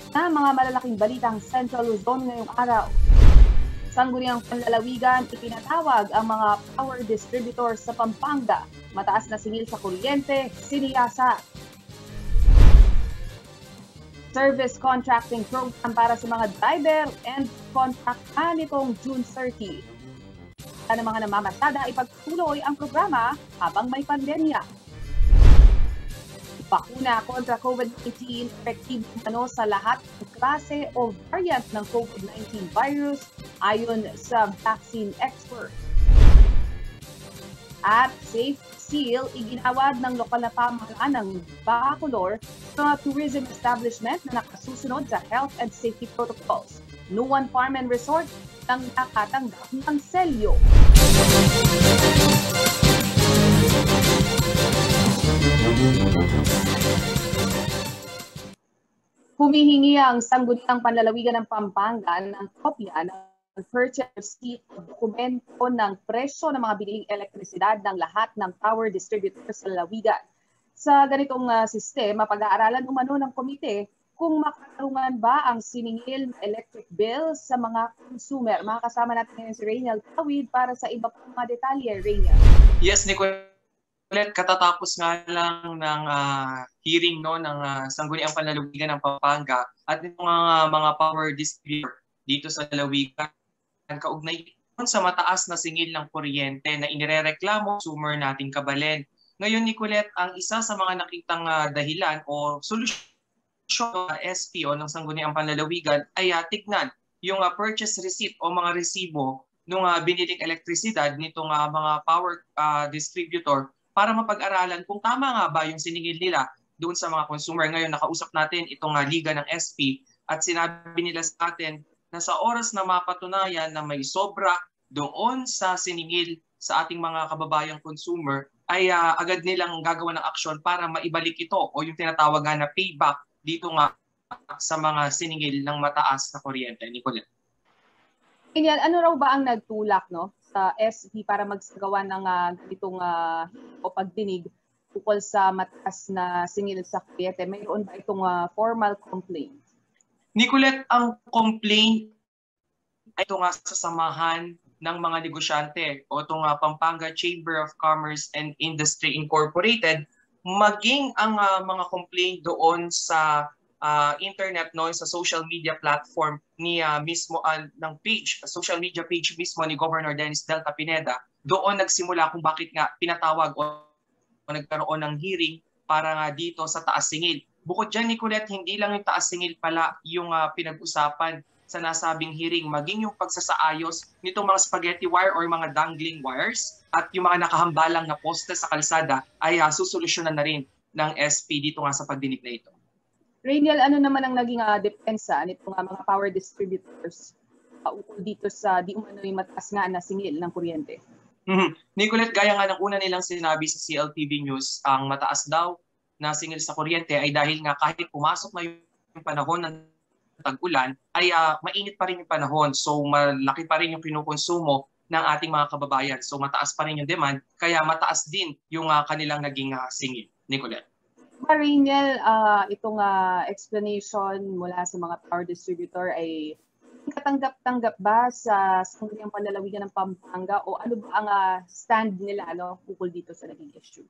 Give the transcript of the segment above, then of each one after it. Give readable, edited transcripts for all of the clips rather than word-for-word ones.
Here's na mga malalaking balitang Central Luzon ngayong araw. Sangguniang Panlalawigan, ipinatawag ang mga power distributors sa Pampanga. Mataas na singil sa kuryente, siniyasa. Service contracting program para sa mga driver and contract nitong June 30. Ng mga namamasada ipagtuloy ang programa habang may pandemya. Bakuna kontra COVID-19 effective sa lahat ng klase o variant ng COVID-19 virus ayon sa vaccine expert. At Safe Seal, iginawad ng lokal na pamahalaan ng Bacolor sa tourism establishment na nakasusunod sa health and safety protocols. Nuwan Farm and Resort ang nakatanggap ng selyo. Humihingi ang Sangguniang Panlalawigan ng Pampanga ng kopya ng purchase receipt o dokumento ng presyo ng mga bililing elektrisidad ng lahat ng power distributors sa lalawigan. Sa ganitong sistema, pag-aaralan umano ng komite kung makatarungan ba ang siningil na electric bill sa mga consumer. Makakasama natin ngayon si Rainiel Tawid para sa iba pang mga detalye. Rainiel. Yes, Nicole. Katatapos nga lang ng hearing ng Sangguniang Panlalawigan ng Pampanga at itong mga power distributor dito sa lalawigan kaugnay sa mataas na singil ng kuryente na inirereklamo consumer nating Kabalen. Ngayon, Nicolette, ang isa sa mga nakitang dahilan o solusyon ng SPO ng Sangguniang Panlalawigan ay tignan yung purchase receipt o mga resibo ng biniling elektrisidad nitong mga power distributor para mapag-aralan kung tama nga ba yung siningil nila doon sa mga consumer. Ngayon, nakausap natin itong liga ng SP at sinabi nila sa atin na sa oras na mapatunayan na may sobra doon sa siningil sa ating mga kababayang consumer, ay agad nilang gagawa ng aksyon para maibalik ito o yung tinatawag na payback dito nga sa mga siningil ng mataas na kuryente. Nicolette. Ano raw ba ang nagtulak sa SP para magsagawa ng itong o pagdinig tukol sa mataas na singil sa kuryente? Mayroon ba itong formal complaint? Nicolette, ang complaint ay ito nga sa samahan ng mga negosyante o itong Pampanga Chamber of Commerce and Industry Incorporated, maging ang mga complaint doon sa internet sa social media platform ni mismo ng page, social media page mismo ni Governor Dennis Delta Pineda. Doon nagsimula kung bakit nga pinatawag o nagkaroon ng hearing para nga dito sa taas singil. Bukod dyan, Nicolette, hindi lang yung taas singil pala yung pinag-usapan sa nasabing hearing, maging yung pagsasaayos nitong mga spaghetti wire or mga dangling wires at yung mga nakahambalang na poste sa kalsada ay susolusyonan na rin ng SP dito nga sa pagdinig na ito. Rainiel, ano naman ang naging depensa nitong mga power distributors ukol dito sa di umano'y mataas nga na singil ng kuryente? Nicolette, gaya nga ng una nilang sinabi sa CLTV News, ang mataas daw na singil sa kuryente ay dahil nga kahit pumasok na yung panahon ng tag-ulan, ay mainit pa rin yung panahon. So malaki pa rin yung kinukonsumo ng ating mga kababayan. So mataas pa rin yung demand, kaya mataas din yung kanilang naging singil. Nicolette. Rainiel, itong explanation mula sa mga power distributor ay katanggap-tanggap ba sa Sangguniang Panlalawigan ng Pampanga o ano ba ang stand nila ukol dito sa naging issue?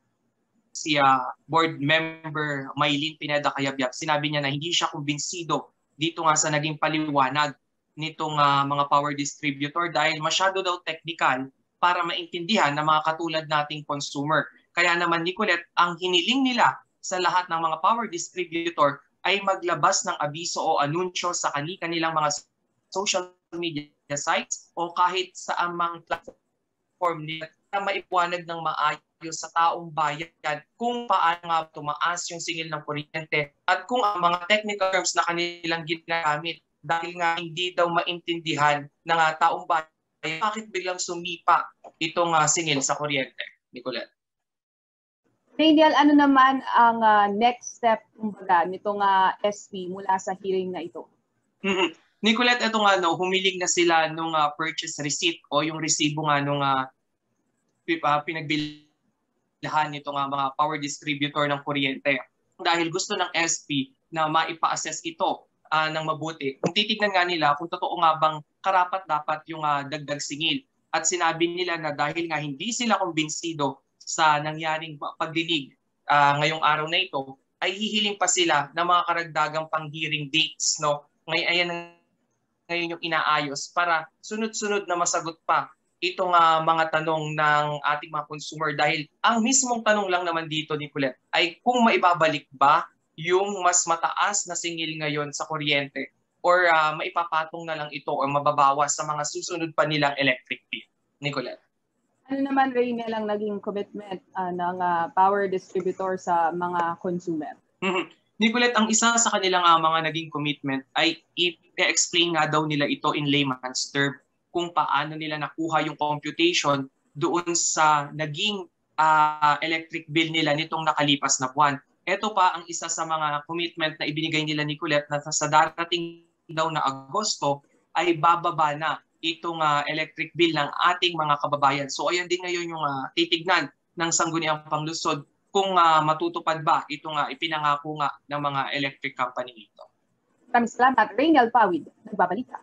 Si board member Maylene Pineda Cayabyab, sinabi niya na hindi siya kumbinsido dito nga sa naging paliwanag nitong mga power distributor dahil masyado daw technical para maintindihan ng mga katulad nating consumer. Kaya naman, Nicolette, ang hiniling nila sa lahat ng mga power distributor ay maglabas ng abiso o anunsyo sa kanilang mga social media sites o kahit sa amang platform nila na maipuwanag ng maayos sa taong bayan kung paano nga tumaas yung singil ng kuryente at kung ang mga technical terms na kanilang ginagamit dahil nga hindi daw maintindihan ng taong bayan bakit biglang sumipa itong singil sa kuryente. Nicolette. Rainiel, ano naman ang next step nitong SP mula sa hearing na ito? Nicolette, ito nga humiling na sila nung purchase receipt o yung resibo nga nung pinagbilhan nitong mga power distributor ng kuryente. Dahil gusto ng SP na maipa-assess ito ng mabuti, kung titignan nga nila kung totoo nga bang karapat-dapat yung dagdag singil. At sinabi nila na dahil nga hindi sila kumbinsido sa nangyaring pagdinig ngayong araw na ito, ay hihiling pa sila ng mga karagdagang pang-hearing dates. No? Ngayon yung inaayos para sunod-sunod na masagot pa itong mga tanong ng ating mga consumer. Dahil ang mismong tanong lang naman dito, Nicolette, ay kung maibabalik ba yung mas mataas na singil ngayon sa kuryente or maipapatong na lang ito o mababawas sa mga susunod pa nilang electric bill. Nicolette. Ano naman, Raynel, ang naging commitment ng power distributor sa mga consumer? Nicolette, ang isa sa kanilang mga naging commitment ay i-explain nga daw nila ito in layman's term kung paano nila nakuha yung computation doon sa naging electric bill nila nitong nakalipas na buwan. Ito pa ang isa sa mga commitment na ibinigay nila, Nicolette, na sa darating daw na Agosto ay bababa na itong electric bill ng ating mga kababayan. So ayan din ngayon yung titignan ng Sangguniang Panglusod kung matutupad ba itong ipinangako nga ng mga electric company ito. Maraming salamat. Raynel Pawid, nagbabalita.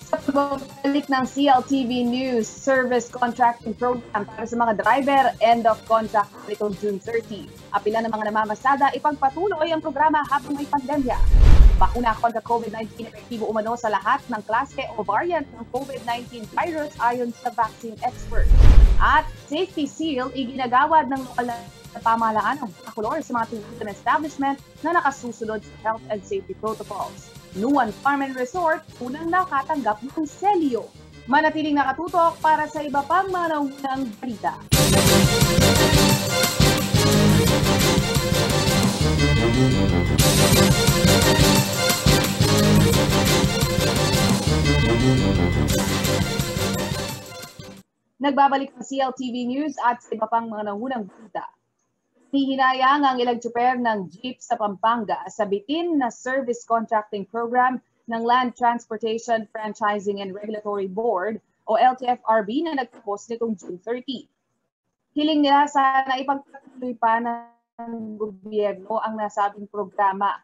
Sa pagbabalik ng CLTV News Service Contracting Program para sa mga driver, end of contract nitong June 30. Apila ng mga namamasada, ipagpatuloy ang programa habang may pandemya. Bakuna kontra COVID-19 epektibo umano sa lahat ng klase o variant ng COVID-19 virus ayon sa vaccine expert. At safety seal iginagawad ng lokal na pamahalaan ng Bacolor sa mga tourism establishment na nakasusunod sa health and safety protocols. Nuan Farm and Resort unang nakatanggap ng selyo. Manatiling nakatutok para sa iba pang mga naunang balita. Nagbabalik ang CLTV News at sa iba pang mga nangunang balita. Hihinayang ang ilang tsuper ng jeep sa Pampanga sa bitin na service contracting program ng Land Transportation Franchising and Regulatory Board o LTFRB na nagtapos nitong June 30. Hiling nila sana ipagpatuloy pa ng gobyerno ang nasabing programa.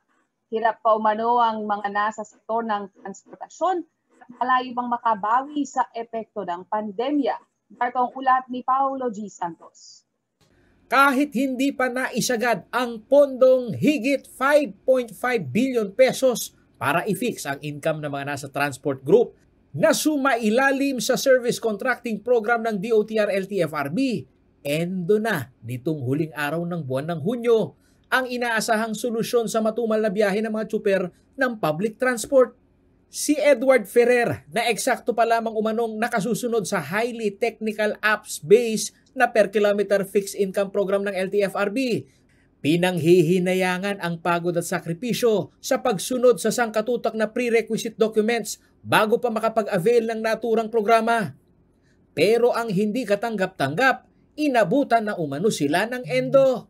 Hirap pa umano ang mga nasa sektor ng transportasyon at malayo pang makabawi sa epekto ng pandemya. Ito ang ulat ni Paulo G. Santos. Kahit hindi pa naisagad ang pondong higit 5.5 billion pesos para i-fix ang income ng mga nasa transport group na sumailalim sa service contracting program ng DOTR-LTFRB, endo na nitong huling araw ng buwan ng Hunyo ang inaasahang solusyon sa matumal na biyahe ng mga tsuper ng public transport. Si Edward Ferrer na eksakto pa lamang umanong nakasusunod sa highly technical apps-based na per kilometer fixed income program ng LTFRB. Pinanghihinayangan ang pagod at sakripisyo sa pagsunod sa sangkatutak na prerequisite documents bago pa makapag-avail ng naturang programa. Pero ang hindi katanggap-tanggap, inabutan na umano sila ng endo.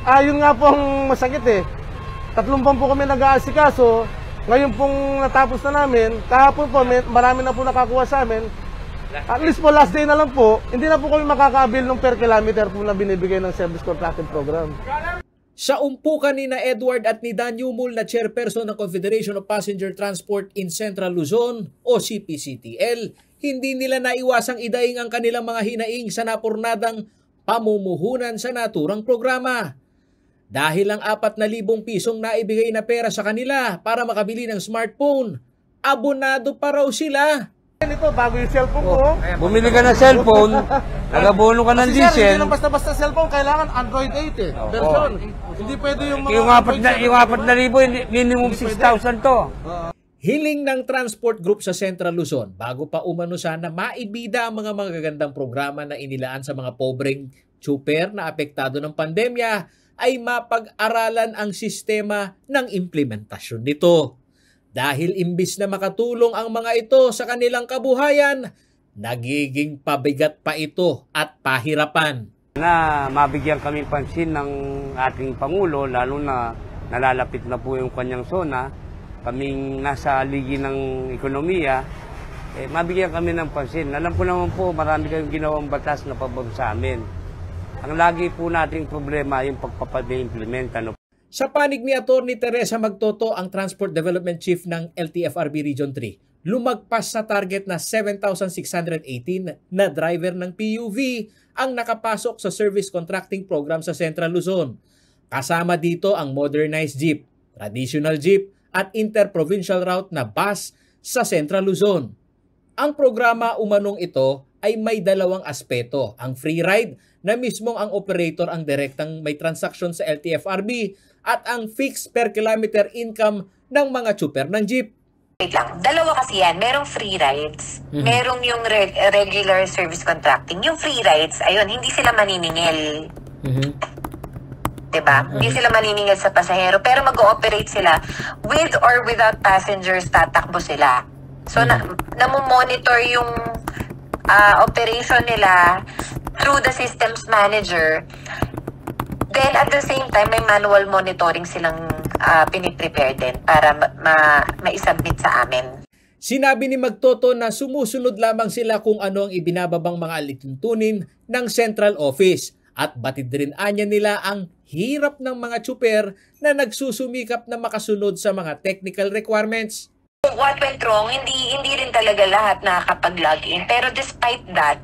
Ayun nga pong masakit eh. 3 buwan po kami nag-aasikaso. Ngayon pong natapos na namin, kahapon po marami na po nakakuha sa amin. At least po last day na lang po, hindi na po kami makaka-avail ng per kilometer po na binibigay ng service contracting program. Sa umpukan ni na Edward at ni Dan Yumul na chairperson ng Confederation of Passenger Transport in Central Luzon o CPCTL, hindi nila naiwasang idaing ang kanilang mga hinaing sa napurnadang pamumuhunan sa naturang programa. Dahil ang 4,000 pisong naibigay na pera sa kanila para makabili ng smartphone, abonado pa raw sila. Ito, bago yung cellphone ko. Bumili ka ng cellphone, nagabono ka ng diesel. Kasi hindi lang basta-basta cellphone, kailangan Android 8 eh, version. Hindi pwede yung mga yung 4,000, minimum 6,000 to. Hiling ng transport group sa Central Luzon bago pa umano sana maibida ang mga magagandang programa na inilaan sa mga pobreng tsuper na apektado ng pandemya ay mapag-aralan ang sistema ng implementasyon nito. Dahil imbis na makatulong ang mga ito sa kanilang kabuhayan, nagiging pabigat pa ito at pahirapan. Na mabigyan kami pansin ng ating Pangulo, lalo na nalalapit na po yung kanyang zona, kaming nasa ligi ng ekonomiya, mabigyan kami ng pansin. Alam ko naman po, marami kayong ginawang batas na pabor sa amin. Ang lagi po nating problema yung pagpapag-implement. Sa panig ni Atty. Teresa Magtoto, ang Transport Development Chief ng LTFRB Region 3, lumagpas sa target na 7,618 na driver ng PUV ang nakapasok sa service contracting program sa Central Luzon. Kasama dito ang modernized jeep, traditional jeep at interprovincial route na bus sa Central Luzon. Ang programa umanong ito ay may dalawang aspeto, ang free ride na mismong ang operator ang direktang may transaksyon sa LTFRB at ang fixed per kilometer income ng mga chuper ng jeep. Wait lang, dalawa kasi yan. Merong free rides, merong yung regular service contracting. Yung free rides, ayun, hindi sila maniningil. Diba? Hindi sila maniningil sa pasahero, pero mag-ooperate sila with or without passengers, tatakbo sila. So, namomonitor yung operation nila through the systems manager. Then, at the same time, may manual monitoring silang piniprepare din para ma-submit sa amin. Sinabi ni Magtoto na sumusunod lamang sila kung ano ang ibinababang mga alituntunin ng Central Office at batid rin anya nila ang hirap ng mga tsuper na nagsusumikap na makasunod sa mga technical requirements. What went wrong, hindi rin talaga lahat nakakapag-login. Pero despite that,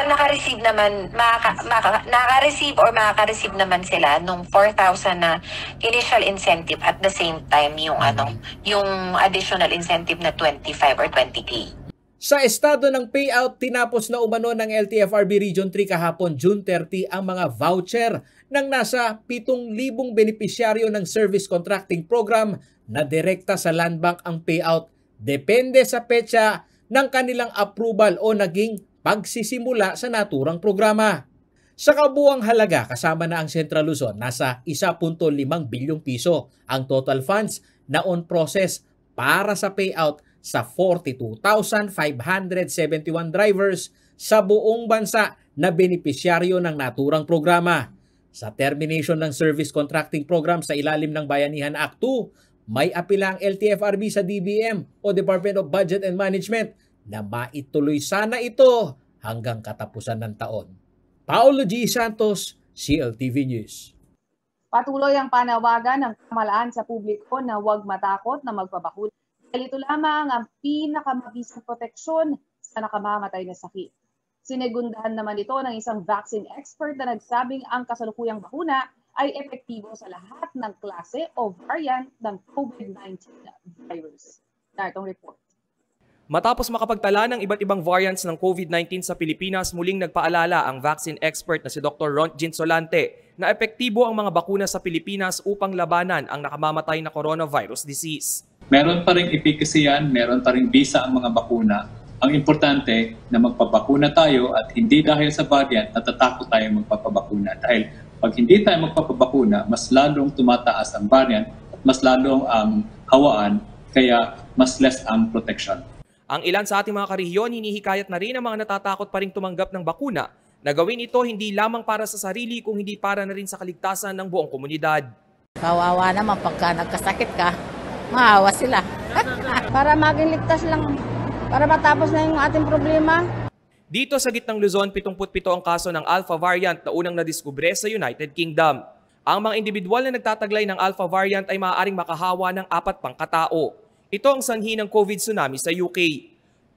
naka-receive naman, makaka-receive naman sila nung 4,000 na initial incentive at the same time yung yung additional incentive na 25 or 20K. Sa estado ng payout, tinapos na umano ng LTFRB Region 3 kahapon June 30 ang mga voucher ng nasa 7,000 benepisyaryo ng service contracting program na direkta sa Land Bank ang payout. Depende sa petsa ng kanilang approval o naging pagsisimula sa naturang programa. Sa kabuuang halaga, kasama na ang Central Luzon, nasa 1.5 bilyong piso ang total funds na on process para sa payout sa 42,571 drivers sa buong bansa na benepisyaryo ng naturang programa. Sa termination ng service contracting program sa ilalim ng Bayanihan Act 2, may apila ang LTFRB sa DBM o Department of Budget and Management na maituloy sana ito hanggang katapusan ng taon. Paulo G. Santos, CLTV News. Patuloy ang panawagan ng pamahalaan sa publiko na huwag matakot na magpabakuna. Dahil ito lamang ang pinakamabisang proteksyon sa nakamamatay na sakit. Sinegundahan naman ito ng isang vaccine expert na nagsabing ang kasalukuyang bakuna ay epektibo sa lahat ng klase o variant ng COVID-19 virus. Nartong report. Matapos makapagtala ng iba't ibang variants ng COVID-19 sa Pilipinas, muling nagpaalala ang vaccine expert na si Dr. Ronjin Solante na epektibo ang mga bakuna sa Pilipinas upang labanan ang nakamamatay na coronavirus disease. Meron pa rin efficacy yan, meron pa rin bisa ang mga bakuna. Ang importante na magpapakuna tayo at hindi dahil sa variant natatakot tayo magpapabakuna. Dahil pag hindi tayo magpapabakuna, mas lalong tumataas ang variant at mas lalong hawaan, kaya mas less ang protection. Ang ilan sa ating mga karehiyon, hinihikayat na rin ang mga natatakot pa rin tumanggap ng bakuna na gawin ito hindi lamang para sa sarili kung hindi para na rin sa kaligtasan ng buong komunidad. Kawawa naman pagka nagkasakit ka, maawa sila. Para maging ligtas lang, para matapos na yung ating problema. Dito sa gitnang Luzon, 77 ang kaso ng Alpha variant na unang nadiskubre sa United Kingdom. Ang mga individual na nagtataglay ng Alpha variant ay maaaring makahawa ng 4 pang katao. Ito ang sanhi ng COVID tsunami sa UK.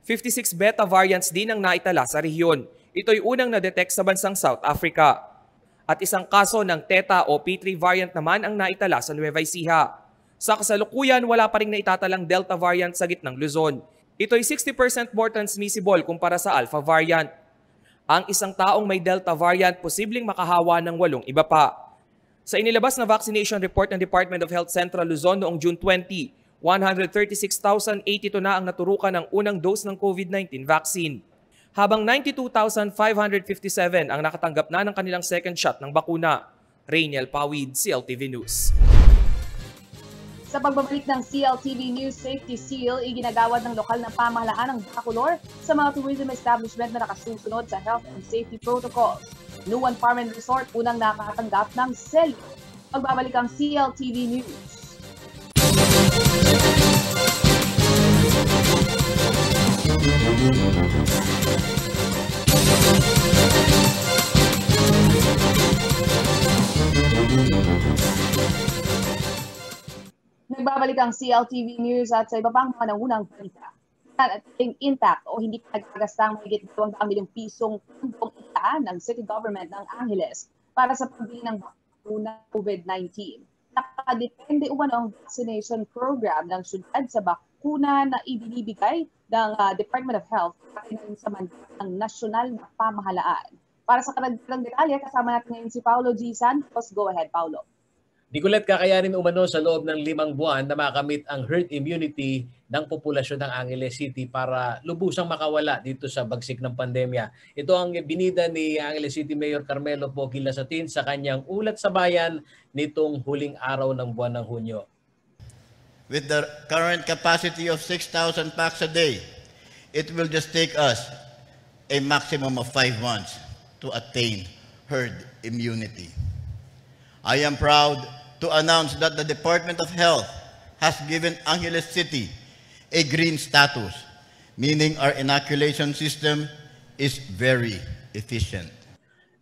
56 Beta variants din ang naitala sa rehiyon. Ito'y unang na-detect sa bansang South Africa. At isang kaso ng Theta o P3 variant naman ang naitala sa Nueva Ecija. Sa kasalukuyan, wala pa ring naitatalang Delta variant sa gitnang Luzon. Ito'y 60% more transmissible kumpara sa Alpha variant. Ang isang taong may Delta variant posibleng makahawa ng 8 iba pa. Sa inilabas na vaccination report ng Department of Health Central Luzon noong June 20, 136,082 na ang naturukan ng unang dose ng COVID-19 vaccine. Habang 92,557 ang nakatanggap na ng kanilang second shot ng bakuna. Rainiel Pawid, CLTV News. Sa pagbabalik ng CLTV News Safety Seal, iginagawad ng lokal na pamahalaan ng Bacolor sa mga tourism establishment na nakasusunod sa health and safety protocols. Nuwan Farm and Resort unang nakatanggap ng selyo. Magbabalik ang CLTV News. Thank you. ang CLTV News at sa iba pang mga nangunang balita. Intact o hindi pa nagkagastang mahigit 200 milyong pisong pundong itaan ng City Government ng Angeles para sa pagbili ng bakuna COVID-19. Nakadepende umano ang vaccination program ng syudad sa bakuna na ibinibigay ng Department of Health sa mandato ng nasyonal na pamahalaan. Para sa karagdagang detalye, kasama natin ngayon si Paulo G. Santos. Go ahead, Paulo. Nicolette, kakayanin umano sa loob ng 5 buwan na makamit ang herd immunity ng populasyon ng Angeles City para lubusang makawala dito sa bagsik ng pandemya. Ito ang binida ni Angeles City Mayor Carmelo Pogi Lasatin sa kanyang ulat sa bayan nitong huling araw ng buwan ng Hunyo. With the current capacity of 6,000 packs a day, it will just take us a maximum of 5 months to attain herd immunity. I am proud to announce that the Department of Health has given Angeles City a green status, meaning our inoculation system is very efficient.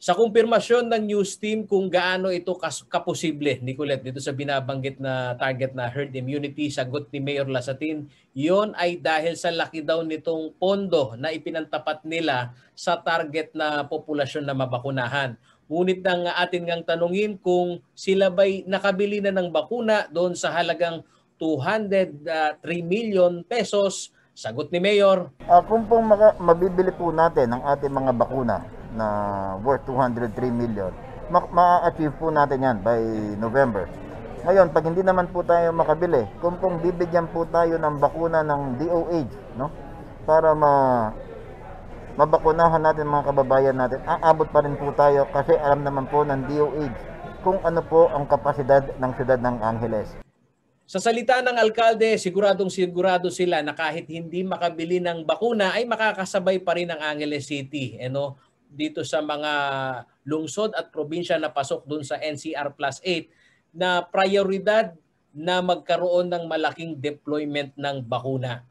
Sa kumpirmasyon ng news team kung gaano ito kaposible, Nicolette, dito sa binabanggit na target na herd immunity, sagot ni Mayor Lasatin, yon ay dahil sa laki daw nitong pondo na ipinantapat nila sa target na populasyon na mabakunahan. Ngunit nang atin ngang tanungin kung sila ba'y nakabili na ng bakuna doon sa halagang 203 million pesos, sagot ni Mayor. Kung pong mabibili po natin ang ating mga bakuna na worth 203 million, ma-achieve po natin yan by November. Ngayon, pag hindi naman po tayo makabili, kung pong bibigyan po tayo ng bakuna ng DOH, no? Para mabakunahan natin mga kababayan natin, aabot pa rin po tayo kasi alam naman po ng DOH kung ano po ang kapasidad ng siyudad ng Angeles. Sa salita ng alkalde, siguradong sigurado sila na kahit hindi makabili ng bakuna ay makakasabay pa rin ang Angeles City dito sa mga lungsod at probinsya na pasok dun sa NCR Plus 8 na prioridad na magkaroon ng malaking deployment ng bakuna.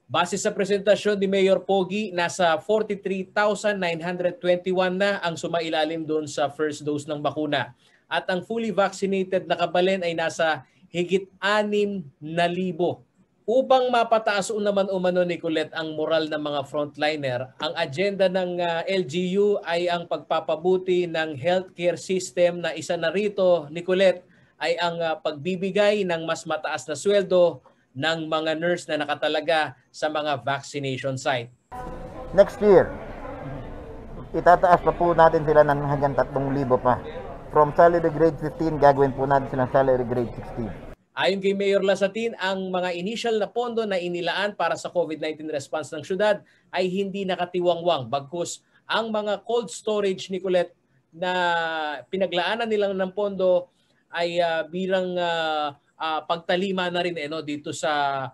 Base sa presentasyon ni Mayor Pogi, nasa 43,921 na ang sumailalim doon sa first dose ng bakuna. At ang fully vaccinated na kabalin ay nasa higit 6,000. Upang mapataas naman umano, Nicolette, ang moral ng mga frontliner, ang agenda ng LGU ay ang pagpapabuti ng healthcare system na isa na rito, Nicolette, ay ang pagbibigay ng mas mataas na sweldo ng mga nurse na nakatalaga sa mga vaccination site. Next year, itataas pa po natin sila ng hanggang 3,000 pa. From salary grade 15, gagawin po natin silang salary grade 16. Ayon kay Mayor Lasatin, ang mga initial na pondo na inilaan para sa COVID-19 response ng syudad ay hindi nakatiwangwang. Bagkus ang mga cold storage, Nicolette, na pinaglaanan nilang ng pondo ay bilang pagtalima na rin dito sa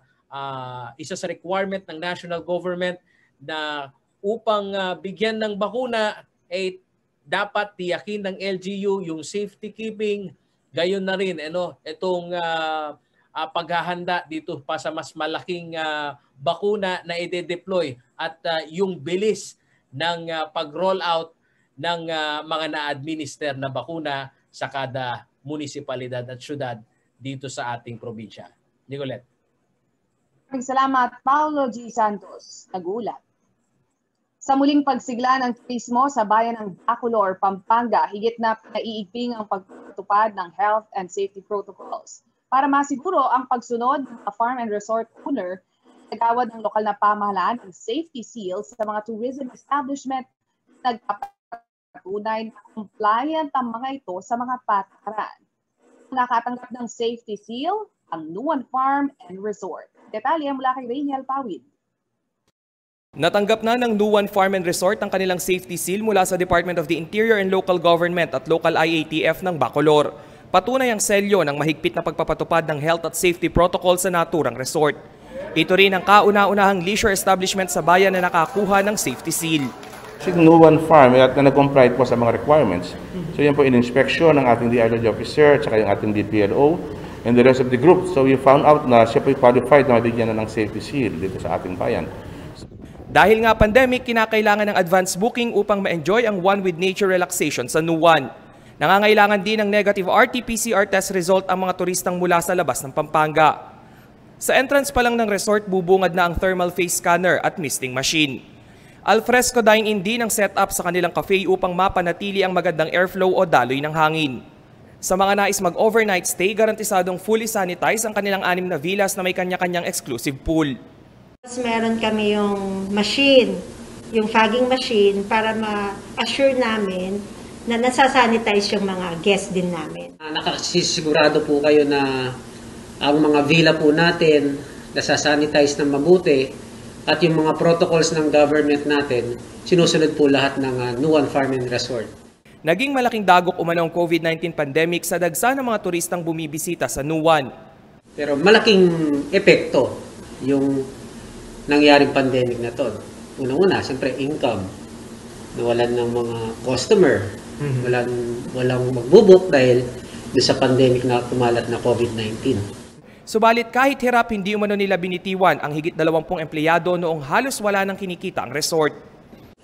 isa sa requirement ng national government na upang bigyan ng bakuna ay dapat tiyakin ng LGU yung safety keeping, gayon na rin itong paghahanda dito pa sa mas malaking bakuna na i-deploy at yung bilis ng pag-roll out ng mga na-administer na bakuna sa kada munisipalidad at syudad dito sa ating probinsya. Nicolette. Salamat, Paulo G. Santos. Nagulat. Sa muling pagsigla ng turismo sa bayan ng Bacolor, Pampanga, higit na pinaiigting ang pagtutupad ng health and safety protocols. Para masiguro ang pagsunod ng farm and resort owner, nagawad ng lokal na pamahalaan ng safety seals sa mga tourism establishment na nagpapatunay na compliant ang mga ito sa mga patakaran. Nakatanggap ng safety seal ang Nuwan Farm and Resort. Detalye mula kay Rainiel Pawid. Natanggap na ng Nuwan Farm and Resort ang kanilang safety seal mula sa Department of the Interior and Local Government at Local IATF ng Bacolor. Patunay ang selyo ng mahigpit na pagpapatupad ng health at safety protocol sa naturang resort. Ito rin ang kauna-unahang leisure establishment sa bayan na nakakuha ng safety seal. Si Nuwan Farm at na nag-comply po sa mga requirements. So yan po in-inspection ng ating DILG officer at yung ating DPLO and the rest of the group. So we found out na siya po qualified na mabigyan na ng safety seal dito sa ating bayan. Dahil nga pandemic, kinakailangan ng advance booking upang ma-enjoy ang One with Nature relaxation sa Nuwan. Nangangailangan din ng negative RT-PCR test result ang mga turistang mula sa labas ng Pampanga. Sa entrance pa lang ng resort, bubungad na ang thermal face scanner at misting machine. Alfresco dine-in din ang setup sa kanilang cafe upang mapanatili ang magandang airflow o daloy ng hangin. Sa mga nais mag-overnight stay, garantisadong fully sanitize ang kanilang 6 na villas na may kanya-kanyang exclusive pool. Meron kami yung machine, yung fogging machine para ma-assure namin na nasasanitize yung mga guests din namin. Nakasisigurado po kayo na ang mga villa po natin nasasanitize ng mabuti at yung mga protocols ng government natin, sinusunod po lahat ng Nuwan Farm and Resort. Naging malaking dagok umano ang COVID-19 pandemic sa dagsa ng mga turistang bumibisita sa Nuwan. Pero malaking epekto yung nangyaring pandemic na to. Unang-una, siyempre income. Nawalan ng mga customer. Walang magbubuk dahil sa pandemic na kumalat na COVID-19. Subalit kahit hirap, hindi umano nila binitiwan ang higit 20 empleyado noong halos wala nang kinikita ang resort.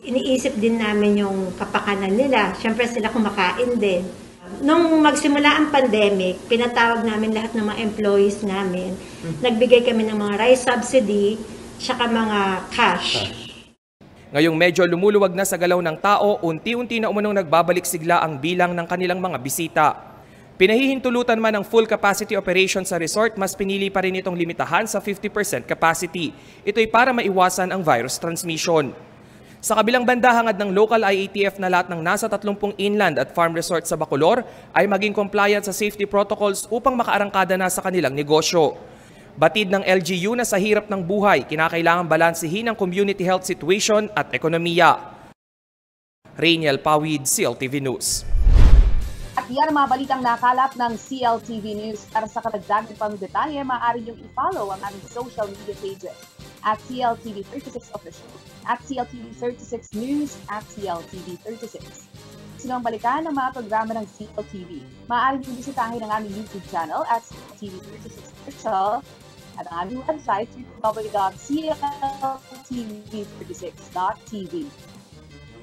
Iniisip din namin yung kapakanan nila. Siyempre sila kumakain din. Nung magsimula ang pandemic, pinatawag namin lahat ng mga employees namin. Nagbigay kami ng mga rice subsidy, saka mga cash. Ngayong medyo lumuluwag na sa galaw ng tao, unti-unti na umanong nagbabalik sigla ang bilang ng kanilang mga bisita. Pinahihintulutan man ang full capacity operation sa resort, mas pinili pa rin itong limitahan sa 50% capacity. Ito'y para maiwasan ang virus transmission. Sa kabilang banda, hangad ng local IATF na lahat ng nasa 30 inland at farm resort sa Bacolor ay maging compliant sa safety protocols upang makaarangkada na sa kanilang negosyo. Batid ng LGU na sa hirap ng buhay, kinakailangang balansehin ang community health situation at ekonomiya. Rainiel Pawid, CLTV News. At yan ang mga balitang nakalap ng CLTV News. Para sa karagdagan pang detalye, maaari niyong i-follow ang aming social media pages at CLTV36 Official, at CLTV36 News, at CLTV36. Sinong balikan ng mga programa ng CLTV, maaari niyong bisitahin ang aming YouTube channel at CLTV36 Official at ang aming website www.cltv36.tv.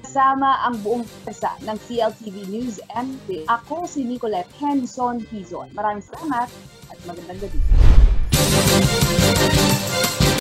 Kasama ang buong pwersa ng CLTV News and ako si Nicolette Henson Hizon. Maraming salamat at magandang gabi.